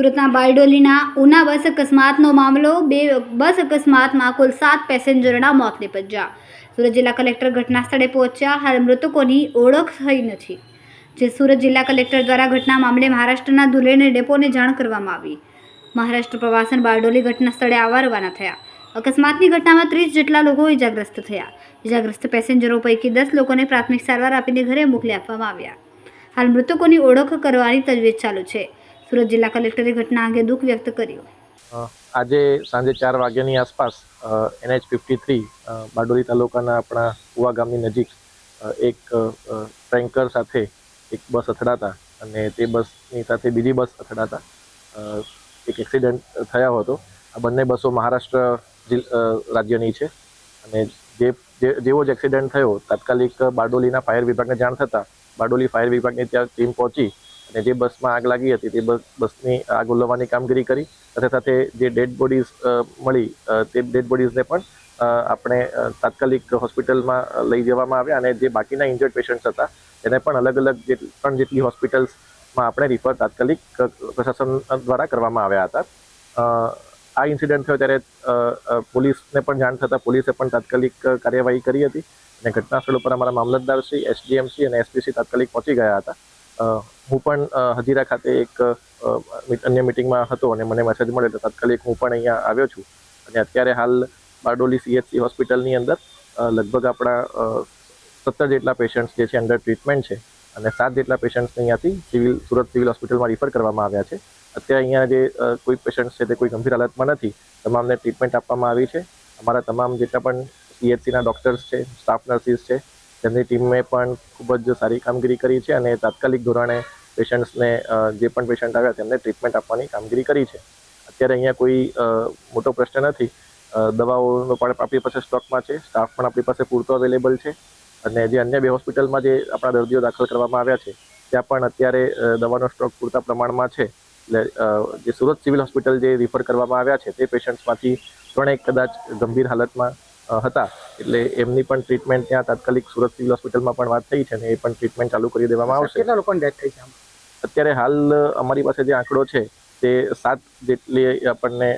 સુરતના બારડોલીના ઉના બસ અકસ્માતનો મામલો બસ અકસ્માતમાં કુલ 7 પેસેન્જરોના મોત નીપજ્યા। સુરત જિલ્લા કલેક્ટર ઘટના સ્થળે પહોંચ્યા। હાલ મૃતકોની ઓળખ થઈ નથી। જે સુરત જિલ્લા કલેક્ટર દ્વારા ઘટના મામલે મહારાષ્ટ્રના ધુલેને ડેપોને જાણ કરવામાં આવી। મહારાષ્ટ્ર પ્રવાસન બારડોલી ઘટના સ્થળે આવવા રવાના થયા। અકસ્માતની ઘટનામાં 30 જેટલા લોકો ઇજાગ્રસ્ત થયા। ઇજાગ્રસ્ત પેસેન્જરો પૈકી 10 લોકોને પ્રાથમિક સારવાર આપીને ઘરે મોકલી આપવામાં આવ્યા। હાલ મૃતકોની ઓળખ કરવાની તજવીજ ચાલુ છે। સુરત જિલ્લા કલેક્ટરે ઘટના અંગે દુઃખ વ્યક્ત કર્યું। આજે સાંજે 4 વાગ્યાની આસપાસ NH53 બારડોલી તાલુકાના આપણા કુવા ગામની નજીક એક ટેન્કર સાથે એક બસ અથડાતા અને તે બસની સાથે બીજી બસ અથડાતા એક એક્સિડન્ટ થયો હતો। આ બંને બસો મહારાષ્ટ્ર રાજ્યની છે અને જેવો જ એક્સિડન્ટ થયો તાત્કાલિક બારડોલીના ફાયર વિભાગને જાણ થતાં બારડોલી ફાયર વિભાગની ત્યાં ટીમ પહોંચી અને જે બસમાં આગ લાગી હતી તે બસની આગ ઓલવવાની કામગીરી કરી। સાથે સાથે જે ડેડ બોડીઝ મળી તે ડેડ બોડીઝને પણ આપણે તાત્કાલિક હોસ્પિટલમાં લઈ જવામાં આવ્યા અને જે બાકીના ઇન્જર્ડ પેશન્ટ્સ હતા તેને પણ અલગ અલગ 3 જેટલી હોસ્પિટલ્સમાં આપણે રિફર તાત્કાલિક પ્રશાસન દ્વારા કરવામાં આવ્યા હતા। આ ઇન્સિડન્ટ થયો ત્યારે પોલીસને પણ જાણ થતાં પોલીસે પણ તાત્કાલિક કાર્યવાહી કરી હતી અને ઘટના સ્થળ ઉપર અમારા મામલતદારશ્રી, SDMC અને SPC તાત્કાલિક પહોંચી ગયા હતા। હું પણ હજીરા ખાતે એક અન્ય મિટિંગમાં હતો અને મને મેસેજ મળ્યો તો તાત્કાલિક હું પણ અહીંયા આવ્યો છું અને અત્યારે હાલ બારડોલી CHC હોસ્પિટલની અંદર લગભગ આપણા 17 જેટલા પેશન્ટ્સ જે છે અંડર ટ્રીટમેન્ટ છે અને 7 જેટલા પેશન્ટ્સને અહીંયાથી સુરત સિવિલ હોસ્પિટલમાં રિફર કરવામાં આવ્યા છે। અત્યારે અહીંયા જે કોઈ પેશન્ટ્સ છે તે કોઈ ગંભીર હાલતમાં નથી, તમામને ટ્રીટમેન્ટ આપવામાં આવી છે। અમારા તમામ જેટલા પણ CHCના ડૉક્ટર્સ છે, સ્ટાફ નર્સિસ છે, તેમની ટીમે પણ ખૂબ જ સારી કામગીરી કરી છે અને તાત્કાલિક ધોરણે પેશન્ટ્સને જે પણ પેશન્ટ આવ્યા તેમને ટ્રીટમેન્ટ આપવાની કામગીરી કરી છે। અત્યારે અહીંયા કોઈ મોટો પ્રશ્ન નથી। દવાઓનો પણ આપણી પાસે સ્ટોકમાં છે, સ્ટાફ પણ આપણી પાસે પૂરતો અવેલેબલ છે અને જે અન્ય 2 હોસ્પિટલમાં જે આપણા દર્દીઓ દાખલ કરવામાં આવ્યા છે ત્યાં પણ અત્યારે દવાનો સ્ટોક પૂરતા પ્રમાણમાં છે। એટલે જે સુરત સિવિલ હોસ્પિટલ જે રિફર કરવામાં આવ્યા છે તે પેશન્ટ્સમાંથી 3 કદાચ ગંભીર હાલતમાં હતા એટલે એમની પણ ટ્રીટમેન્ટ ત્યાં તાત્કાલિક સુરત સિવિલ હોસ્પિટલમાં પણ વાત થઈ છે અને એ પણ ટ્રીટમેન્ટ ચાલુ કરી દેવામાં આવશે। કેટલા લોકોની ડેથ થઈ છે? અત્યારે હાલ અમારી પાસે જે આંકડો છે તે 7 જેટલી આપણને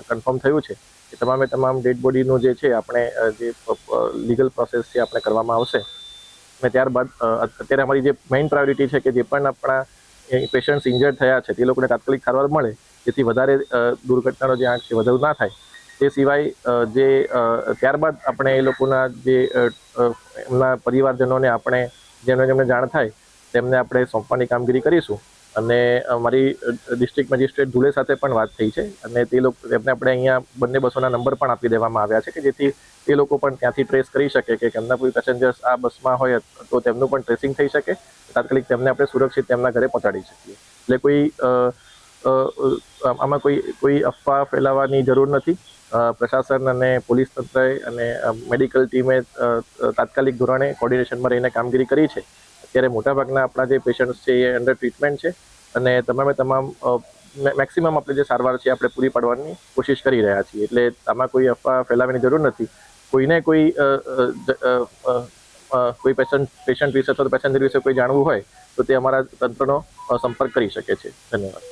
કન્ફર્મ થયું છે કે તમામ ડેડ બોડીનું જે છે આપણે જે લીગલ પ્રોસેસ છે આપણે કરવામાં આવશે અને ત્યારબાદ અત્યારે અમારી જે મેઇન પ્રાયોરિટી છે કે જે પણ આપણા પેશન્ટ્સ ઇન્જર્ડ થયા છે તે લોકોને તાત્કાલિક સારવાર મળે જેથી વધારે દુર્ઘટનાનો જે આંક છે વધુ ના થાય। તે સિવાય જે ત્યારબાદ આપણે એ લોકોના જે એમના પરિવારજનોને આપણે જેમને જાણ થાય તેમને આપણે સોંપવાની કામગીરી કરીશું અને અમારી ડિસ્ટ્રિક્ટ મેજિસ્ટ્રેટ ધુલે સાથે પણ વાત થઈ છે અને તેમને આપણે અહીંયા બંને બસોના નંબર પણ આપી દેવામાં આવ્યા છે કે જેથી એ લોકો પણ ત્યાંથી ટ્રેસ કરી શકે કે એમના કોઈ પેસેન્જર્સ આ બસમાં હોય તો તેમનું પણ ટ્રેસિંગ થઈ શકે, તાત્કાલિક તેમને આપણે સુરક્ષિત તેમના ઘરે પહોંચાડી શકીએ। એટલે આમાં કોઈ અફવા ફેલાવવાની જરૂર નથી। પ્રશાસન અને પોલીસ તંત્રએ અને મેડિકલ ટીમે તાત્કાલિક ધોરણે કોર્ડિનેશનમાં રહીને કામગીરી કરી છે। અત્યારે મોટાભાગના આપણા જે પેશન્ટ્સ છે એ અંડર ટ્રીટમેન્ટ છે અને તમામ મેક્સિમમ આપણે જે સારવાર છે આપણે પૂરી પાડવાની કોશિશ કરી રહ્યા છીએ। એટલે આમાં કોઈ અફવા ફેલાવવાની જરૂર નથી। કોઈને કોઈ પેશન્ટ વિશે અથવા પેસેન્જર વિશે કોઈ જાણવું હોય તો તે અમારા તંત્રનો સંપર્ક કરી શકે છે। ધન્યવાદ।